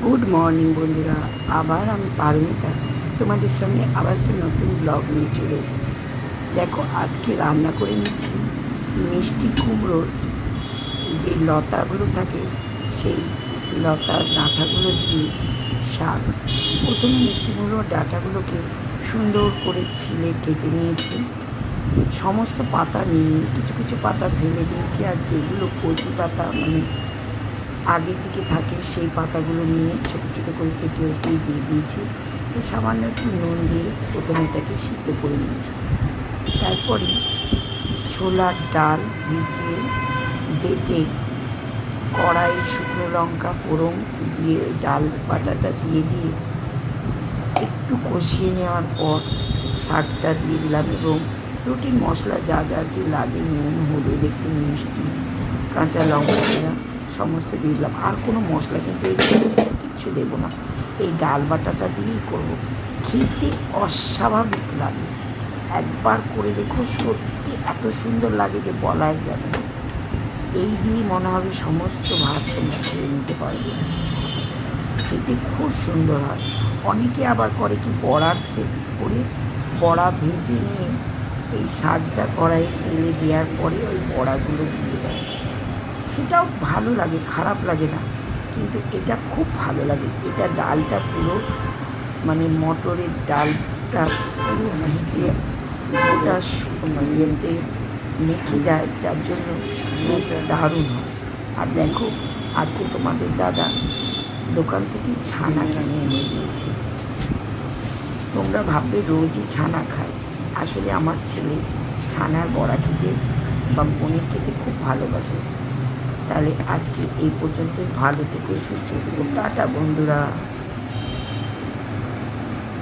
Good morning বন্ধুরা, আবার আমি পারমিতা তোমাদের সামনে আবার একটা নতুন ব্লগ নিয়ে চলে এসেছি। দেখো, আজকে রান্না করে নিচ্ছি মিষ্টি কুমড়োর যে লতাগুলো থাকে সেই লতার ডাঁটাগুলো দিয়ে শাক। প্রথমে মিষ্টি কুমড়োর ডাঁটাগুলোকে সুন্দর করে ছিলে কেটে নিয়েছি। সমস্ত পাতা নিয়ে কিছু কিছু পাতা ফেলে দিয়েছি, আর যেগুলো কচি পাতা মানে আগের দিকে থাকে সেই পাতাগুলো নিয়ে ছোটো ছোটো করে কেটে ওটিয়ে দিয়ে দিয়েছি। সামান্য একটু নুন দিয়ে প্রথমে এটাকে সিদ্ধ করে নিয়েছি। তারপরে ছোলার ডাল ভিজিয়ে বেটে কড়াই শুকনো লঙ্কা ফোড়ন দিয়ে ডাল বাটাটা দিয়ে একটু কষিয়ে নেওয়ার পর শাকটা দিয়ে দিলাম, এবং রুটিন মশলা যা যা কি লাগে, নুন, হলুদ, একটু মিষ্টি, কাঁচা লঙ্কা জিরা সমস্ত দিয়ে দিলাম। আর কোনো মশলা কিন্তু কিচ্ছু দেবো না, এই ডাল বাটাটা দিয়েই করব। খেতে অস্বাভাবিক লাগে, একবার করে দেখো, সত্যি এত সুন্দর লাগে যে বলাই যাবে না। এই দিয়ে মনে হবে সমস্ত ভাত তোমরা খেয়ে নিতে পারবে, খেতে খুব সুন্দর হয়। অনেকে আবার করে কি, বড়ার সেট করে বড়া ভেজে নিয়ে এই শাকটা কড়াইয়ে তেলে দেওয়ার পরে ওই বড়াগুলো দিয়ে দেয়, সেটাও ভালো লাগে, খারাপ লাগে না, কিন্তু এটা খুব ভালো লাগে। এটা ডালটা পুরো মানে মটরের ডালটা পুরো ভিজিয়ে ওটা ইয়েতে মেখে দেয়, যার জন্য বেশ দারুণ হয়। আর দেখো, আজকে তোমাদের দাদা দোকান থেকে ছানা কিনে এনে দিয়েছে। তোমরা ভাববে রোজই ছানা খায়, আসলে আমার ছেলে ছানার বড়া খেতে বা পনির খেতে খুব ভালোবাসে। তাহলে আজকে এই পর্যন্তই, ভালো থেকো, সুস্থ থেকো, টাটা বন্ধুরা।